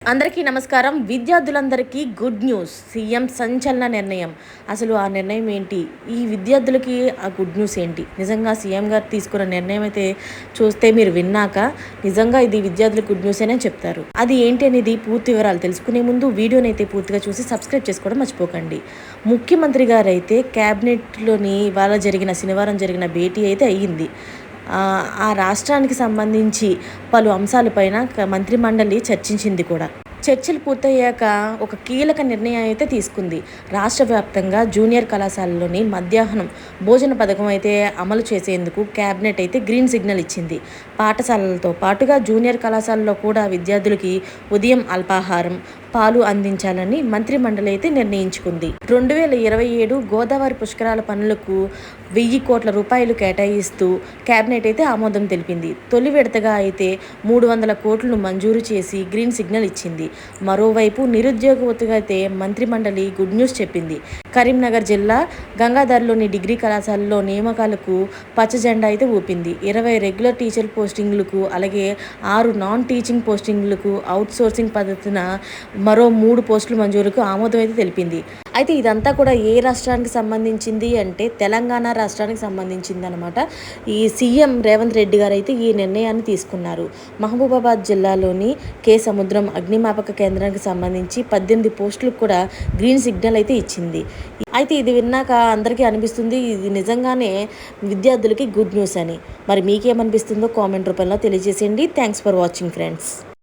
అందరికీ నమస్కారం. విద్యార్థులందరికీ గుడ్ న్యూస్. సీఎం సంచలన నిర్ణయం. అసలు ఆ నిర్ణయం ఏంటి? ఈ విద్యార్థులకి ఆ గుడ్ న్యూస్ ఏంటి? నిజంగా సీఎం గారు తీసుకున్న నిర్ణయం అయితే చూస్తే మీరు విన్నాక నిజంగా ఇది విద్యార్థులకు గుడ్ న్యూస్ అనే చెప్తారు. అది ఏంటి అనేది పూర్తి వివరాలు తెలుసుకునే ముందు వీడియోని అయితే పూర్తిగా చూసి సబ్స్క్రైబ్ చేసుకోవడం మర్చిపోకండి. ముఖ్యమంత్రి గారు అయితే క్యాబినెట్లోని శనివారం జరిగిన భేటీ అయితే అయ్యింది. ఆ రాష్ట్రానికి సంబంధించి పలు అంశాలపైన మంత్రిమండలి చర్చించింది కూడా. చర్చలు పూర్తయ్యాక ఒక కీలక నిర్ణయం అయితే తీసుకుంది. రాష్ట్ర వ్యాప్తంగా జూనియర్ కళాశాలలోని మధ్యాహ్నం భోజన పథకం అయితే అమలు చేసేందుకు క్యాబినెట్ అయితే గ్రీన్ సిగ్నల్ ఇచ్చింది. పాఠశాలలతో పాటుగా జూనియర్ కళాశాలలో కూడా విద్యార్థులకి ఉదయం అల్పాహారం, పాలు అందించాలని మంత్రిమండలి అయితే నిర్ణయించుకుంది. 2027 గోదావరి పుష్కరాల పనులకు 1000 కోట్ల రూపాయలు కేటాయిస్తూ క్యాబినెట్ అయితే ఆమోదం తెలిపింది. తొలి విడతగా అయితే 300 కోట్లను మంజూరు చేసి గ్రీన్ సిగ్నల్ ఇచ్చింది. మరోవైపు నిరుద్యోగ యువతకు అయితే మంత్రిమండలి గుడ్ న్యూస్ చెప్పింది. కరీంనగర్ జిల్లా గంగాధర్లోని డిగ్రీ కళాశాలలో నియామకాలకు పచ్చ జెండా అయితే ఊపింది. 20 రెగ్యులర్ టీచర్ పోస్టింగ్లకు, అలాగే 6 నాన్ టీచింగ్ పోస్టింగ్లకు అవుట్ సోర్సింగ్ పద్ధతిన మరో 3 పోస్టుల మంజూరుకు ఆమోదం అయితే తెలిపింది. అయితే ఇదంతా కూడా ఏ రాష్ట్రానికి సంబంధించింది అంటే తెలంగాణ రాష్ట్రానికి సంబంధించింది అనమాట. ఈ సీఎం రేవంత్ రెడ్డి గారు అయితే ఈ నిర్ణయాన్ని తీసుకున్నారు. మహబూబాబాద్ జిల్లాలోని కే సముద్రం అగ్నిమాపక కేంద్రానికి సంబంధించి 18 పోస్టులకు కూడా గ్రీన్ సిగ్నల్ అయితే ఇచ్చింది. అయితే ఇది విన్నాక అందరికీ అనిపిస్తుంది ఇది నిజంగానే విద్యార్థులకి గుడ్ న్యూస్ అని. మరి మీకేమనిపిస్తుందో కామెంట్ రూపంలో తెలియజేసేయండి. Thanks for watching friends.